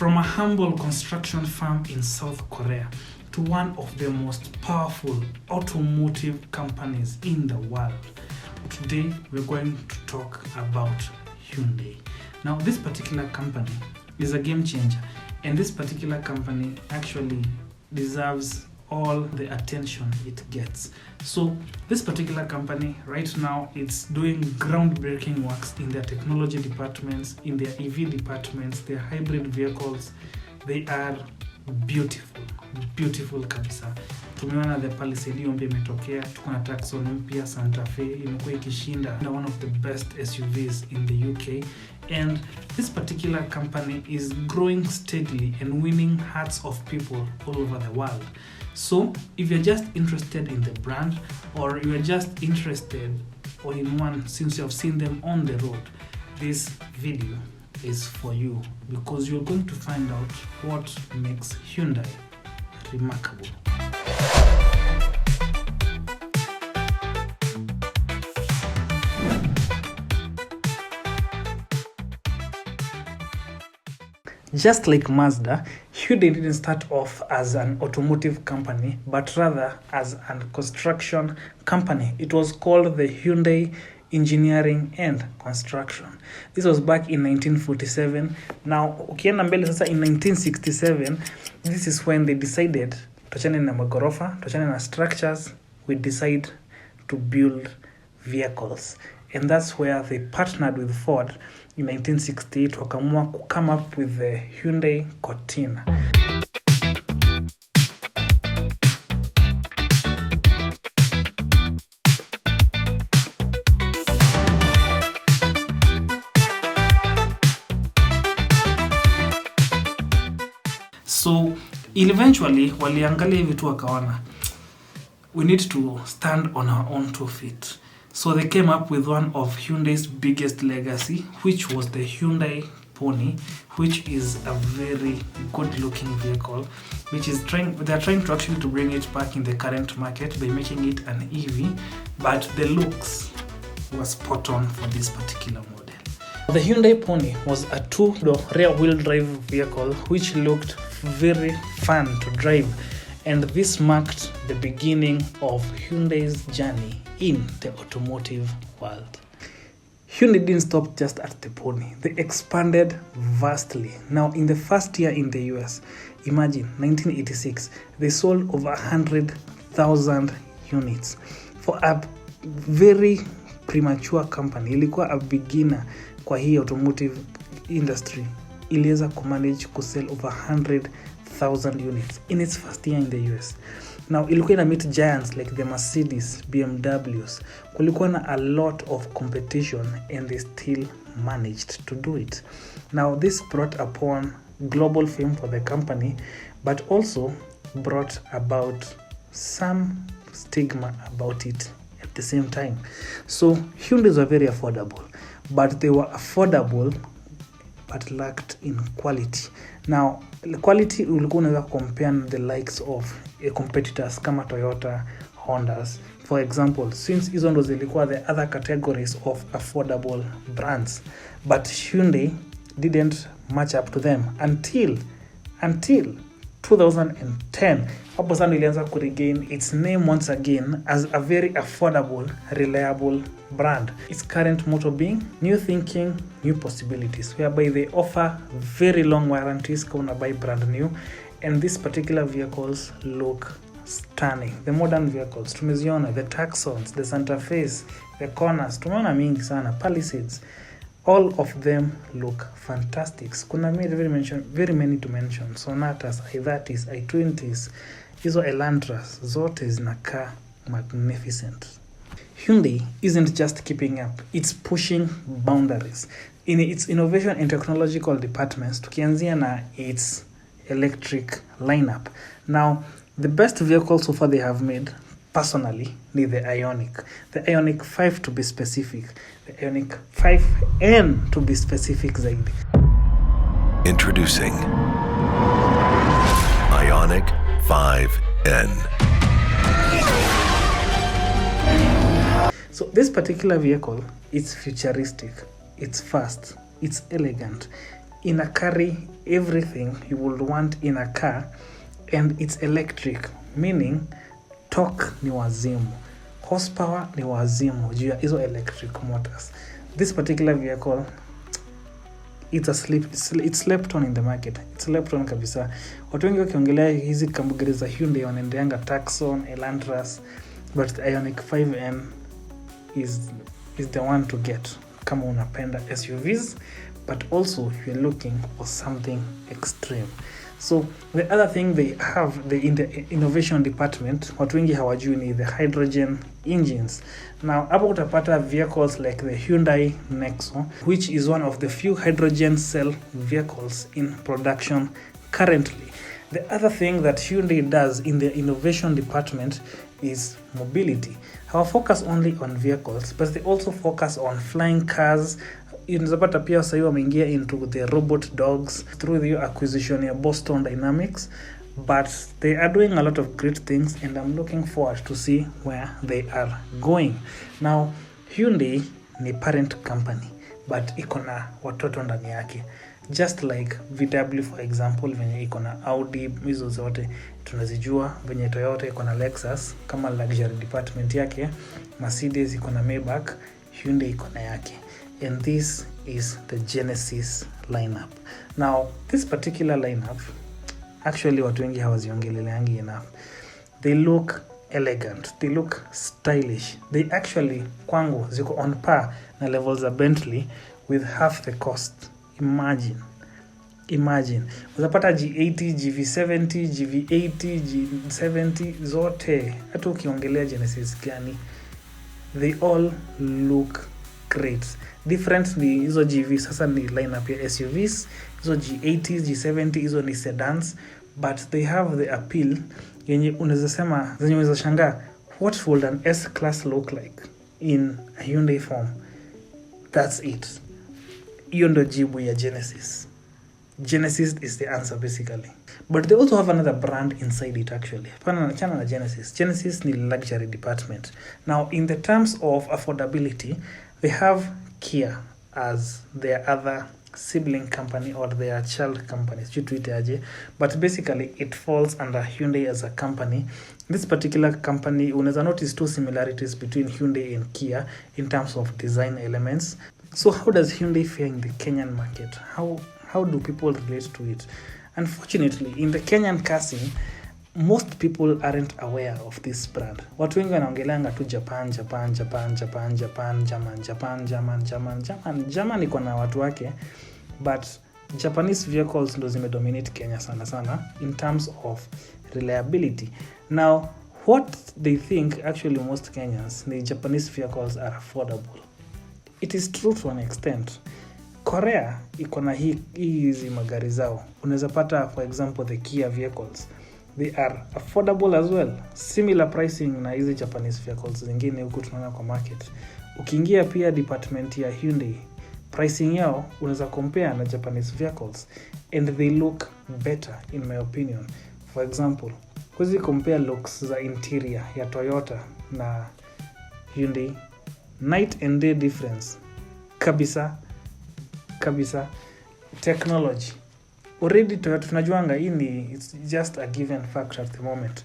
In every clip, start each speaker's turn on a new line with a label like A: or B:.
A: From a humble construction firm in South Korea to one of the most powerful automotive companies in the world. Today, we're going to talk about Hyundai. Now, this particular company is a game changer, and this particular company actually deserves all the attention it gets. So this particular company right now, it's doing groundbreaking works in their technology departments, in their EV departments, their hybrid vehicles. They are beautiful kabisa. Tumeona the Palisade hiyo mpya imetokea, tuko na Tucson mpya, Santa Fe imekuwa ikishinda na one of the best SUVs in the UK, and this particular company is growing steadily and winning hearts of people all over the world. So if you're just interested in the brand, or you're just interested or in one since you have seen them on the road, this video is for you, because you're going to find out what makes Hyundai remarkable. Just like Mazda, Hyundai didn't start off as an automotive company, but rather as a construction company. It was called the Hyundai Engineering and Construction. This was back in 1947. Now, ukienda mbele sasa in 1967, this is when they decided tuachane na magorofa, tuachane na structures, we decide to build vehicles. And that's where they partnered with Ford in 1968 wakaamua to come up with the Hyundai Cortina. So eventually waliangalia vitu wakaona we need to stand on our own 2 feet. So they came up with one of Hyundai's biggest legacy, which was the Hyundai Pony, which is a very good-looking vehicle, which is they're trying to actually to bring it back in the current market by making it an EV, but the looks was spot on for this particular model. The Hyundai Pony was a 2-door rear-wheel drive vehicle which looked very fun to drive, and this marked the beginning of Hyundai's journey in the automotive world. Hyundai didn't stop just at the Pony. They expanded vastly. Now, in the first year in the US, imagine 1986, they sold over 100,000 units. For a very premature company, ilikuwa a beginner kwa hii automotive industry, iliweza kumanage kusell over 100,000 units in its first year in the US. Now, ilikuwa ina meet giants like the Mercedes, BMWs. Kulikuwa na a lot of competition, and they still managed to do it. Now, this brought upon global fame for the company, but also brought about some stigma about it at the same time. So, Hyundais were very affordable, but they were affordable but lacked in quality. Now, the quality ulikuwa unaweza compare the likes of competitors kama Toyota, Hondas. For example, since hizo ndo zilikuwa the other categories of affordable brands, but Hyundai didn't match up to them until 2010. Hapo sana ilianza ku regain its name once again as a very affordable, reliable brand. Its current motto being new thinking, new possibilities, whereby they offer very long warranties when you buy brand new, and these particular vehicles look stunning. The modern vehicles, tumeziona, the Tucsons, the Santa Fe's, the Corners, tumeona mingi sana, Palisades, all of them look fantastic. Kuna very many to mention. Sonatas, i30s, i20s, hizo Elantras, zote zinakaa magnificent. Hyundai isn't just keeping up, it's pushing boundaries. In its innovation and technological departments, tukianzia na its electric lineup. Now, the best vehicle so far they have made, personally, ni the Ioniq. The Ioniq 5 to be specific. The Ioniq 5N to be specific zaidi.
B: Introducing Ioniq 5N.
A: So this particular vehicle, it's futuristic, it's fast, it's elegant, ina carry everything you would want in a car, and it's electric, meaning torque ni wazimu, horsepower ni wazimu juu ya hizo electric motors. This particular vehicle, it's slept on in the market. It's slept on kabisa. Watu wengi wakiongelea hizi gari za Hyundai wanaendeanga Tucson, Elantras, but the Ioniq 5N is the one to get kama unapenda SUVs, but also you're looking for something extreme. So the other thing they have in the innovation department, watu wengi hawajui ni the hydrogen engines. Now hapo utapata vehicles like the Hyundai Nexo, which is one of the few hydrogen cell vehicles in production currently. The other thing that Hyundai does in the innovation department is mobility. Our focus only on vehicles, but they also focus on flying cars. Inazapata pia sasa wameingia into the robot dogs through the acquisition ya Boston Dynamics, but they are doing a lot of great things, and I'm looking forward to see where they are going. Now Hyundai ni parent company, but iko na watoto ndani yake, just like VW for example, venye iko na Audi, hizo zote tunazijua, venye Toyota iko na Lexus kama luxury department yake, Mercedes iko na Maybach, Hyundai iko na yake. And this is the Genesis lineup. Now this particular lineup, actually watu wengi hawaziongeleangi enough. They look elegant, they look stylish. They actually kwangu ziko on par na levels za Bentley with half the cost. Imagine utapata G80, GV70, GV80, G70 zote. Hata ukiongelea Genesis gani, they all look great. Different ni hizo GV sasa ni lineup ya SUVs, hizo G80, G70 hizo ni sedans, but they have the appeal yenye unaweza sema, zenye unaweza shangaa, what would an S-Class look like in a Hyundai form? That's it. Hiyo ndo jibu ya Genesis. Genesis is the answer basically. But they also have another brand inside it actually. Chana na Genesis. Genesis ni luxury department. Now in the terms of affordability, they have Kia as their other sibling company or their child companies, but basically it falls under Hyundai as a company. This particular company, unaweza notice two similarities between Hyundai and Kia in terms of design elements. So how does Hyundai fare in the Kenyan market? How do people relate to it? Unfortunately, in the Kenyan car scene, most people aren't aware of this brand. Watu wengi wanaongeleanga tu Japan. German iko na watu wake, but Japanese vehicles ndo zimedominate Kenya sana in terms of reliability. Now, what they think actually most Kenyans, the Japanese vehicles are affordable. It is true to an extent. Korea iko na hizi magari zao. Unaweza pata for example the Kia vehicles. They are affordable as well. Similar pricing na hizi Japanese vehicles zingine huku tunaona kwa market. Ukiingia pia department ya Hyundai, pricing yao unaweza compare na Japanese vehicles, and they look better in my opinion. For example, huwezi compare looks za interior ya Toyota na Hyundai. Night and day difference. Kabisa. Technology. Already Toyota tunajuanga it's just a given fact at the moment.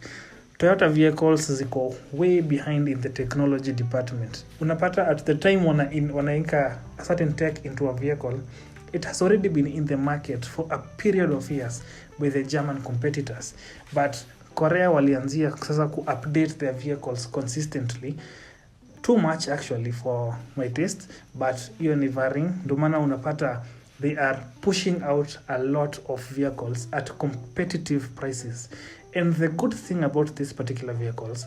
A: Toyota vehicles ziko way behind in the technology department. Unapata at the time wanainka a certain tech into a vehicle, it has already been in the market for a period of years with the German competitors. But Korea walianzia sasa ku-update their vehicles consistently. Too much actually for my taste, but hiyo ni varying. Ndio maana unapata they are pushing out a lot of vehicles at competitive prices. And the good thing about these particular vehicles,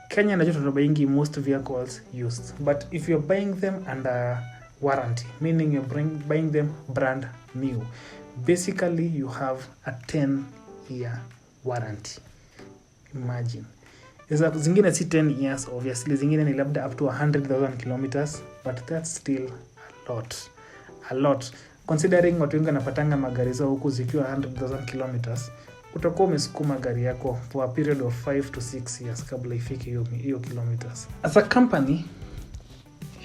A: Kenya najua tunabaingi most vehicles used, but if you're buying them under warranty, meaning you're buying them brand new, basically you have a 10-year warranty. Imagine. Zingine si 10 years obviously, zingine ni labda up to 100,000 kilometers, but that's still a lot. Considering watu wengi wanapatanga magari zao huku zikiwa 100,000 kilometers, utakuwa umesukuma gari yako for a period of 5 to 6 years kabla ifike hiyo kilometers. As a company,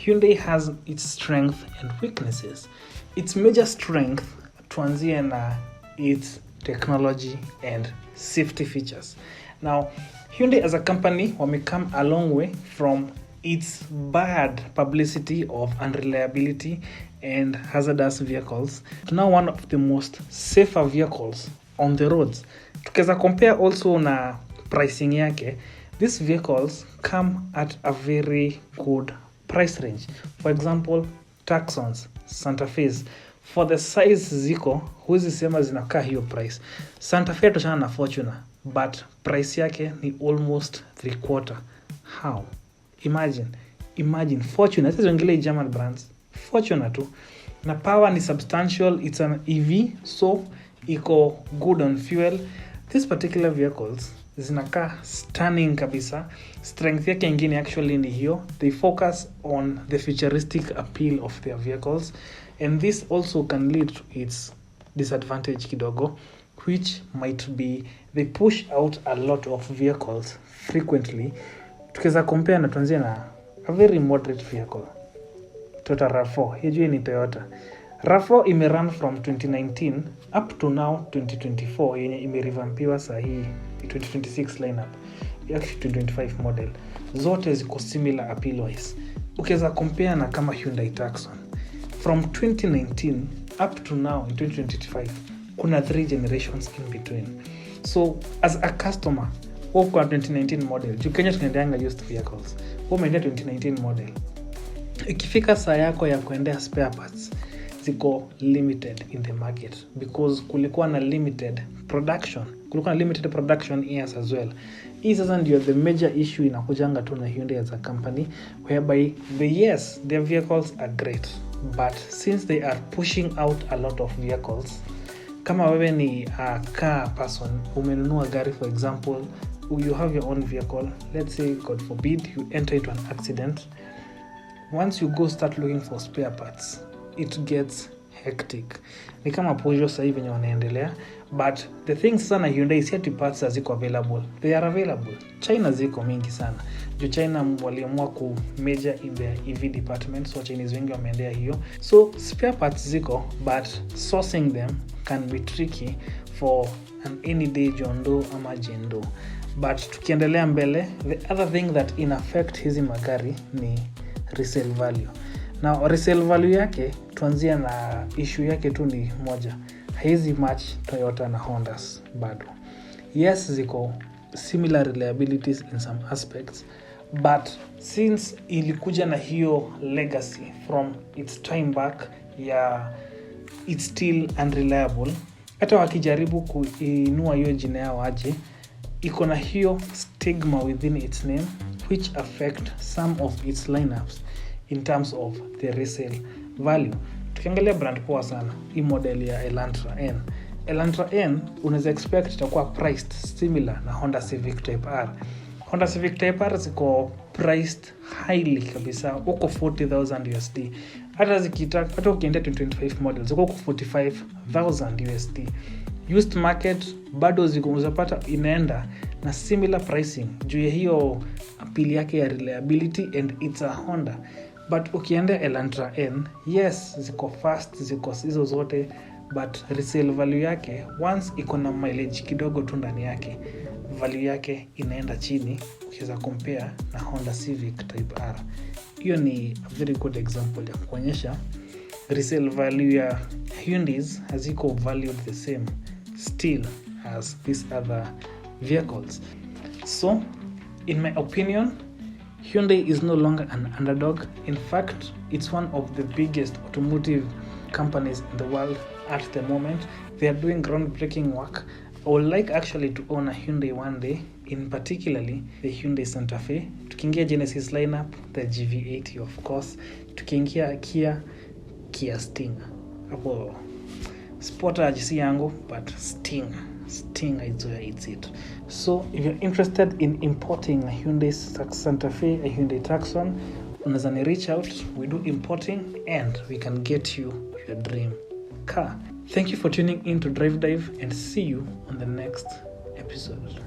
A: Hyundai has its strength and weaknesses. Its major strength tuanzie na its technology and safety features. Now, Hyundai as a company wame come a long way from its bad publicity of unreliability and hazardous vehicles to now one of the most safer vehicles on the roads. Tukiweza compare also na pricing yake, these vehicles come at a very good price range. For example, Tucsons, Santa Fe's, for the size ziko, huwezi sema zinakaa hiyo price. Santa Fe toshana na Fortuner, but price yake ni almost 3/4. How? Imagine Fortuner, sasa zongele German brands, Fortuner tu. Na power ni substantial, it's an EV, so iko good on fuel. These particular vehicles zinakaa stunning kabisa. Strength yake ingine actually ni hiyo. They focus on the futuristic appeal of their vehicles, and this also can lead to its disadvantage kidogo, which might be they push out a lot of vehicles frequently. Tukiweza compare na tuanzie na a very moderate vehicle, Toyota RAV4. Hii ni Toyota RAV4 imerun from 2019 up to now 2024, yenye imerevampiwa sahi 2026 lineup, actually 2025 model. Zote ziko similar appeal wise. Ukiweza compare na kama Hyundai Tucson from 2019 up to now in 2025, kuna 3 generations in between. So as a customer, uko 2019 model, juu Kenya tunaendeanga used vehicles, umeendea 2019 model, ikifika saa yako ya kuendea spare parts ziko limited in the market because kulikuwa na limited production years as well. Hii sasa ndio the major issue inakujanga tu na Hyundai as a company, whereby their vehicles are great, but since they are pushing out a lot of vehicles, kama wewe ni a car person, umenunua gari for example, you have your own vehicle, let's say God forbid you enter into an accident, once you go start looking for spare parts, it gets hectic. Ni kama Peugeot sasa hivi wenye wanaendelea, but the thing sana Hyundai si ati parts ziko available. They are available. China ziko mingi sana. Juu China waliamua ku major in the EV department, so Chinese wengi wameendea hiyo. So spare parts ziko, but sourcing them can be tricky for an any day jondo ama jendo. But tukiendelea mbele, the other thing that in affect hizi magari ni resale value. Now resale value yake, tuanzia na issue yake tu ni moja, haizi match Toyota na Hondas bado. Yes, ziko similar reliabilities in some aspects, but since ilikuja na hiyo legacy from its time back, it's still unreliable. Hata wakijaribu kuinua hiyo jina yao aje, iko na hiyo stigma within its name, which affect some of its lineups in terms of the resale value. Tukiangalia brand poa sana, hii model ya Elantra N unaweza expect itakuwa priced similar na Honda Civic Type R. Honda Civic Type R ziko priced highly kabisa, uko 40,000 USD. Hata ukiendea 2025 model ziko 45,000 USD. Used market bado ziko unapata inaenda na similar pricing juu ya hiyo appeal yake ya reliability, and it's a Honda. But ukiendea Elantra N, yes, ziko fast, ziko hizo zote, but resale value yake, once iko na mileage kidogo tu ndani yake, value yake inaenda chini ukiweza compare na Honda Civic Type R. Hiyo ni a very good example ya kuonyesha resale value ya Hyundai's haziko valued the same still as these other vehicles. So, in my opinion, Hyundai is no longer an underdog. In fact, it's one of the biggest automotive companies in the world at the moment. They are doing groundbreaking work. I would like actually to own a Hyundai one day, in particularly the Hyundai Santa Fe. Tukiingia Genesis lineup, the GV80 of course. Tukiingia Kia Stinger. Hapo Sportage si yangu, but Stinger is where it's it. So if you're interested in importing a Hyundai Santa Fe, a Hyundai Tucson, unaweza ni reach out. We do importing and we can get you your dream car. Thank you for tuning in to Drive Dive, and see you on the next episode.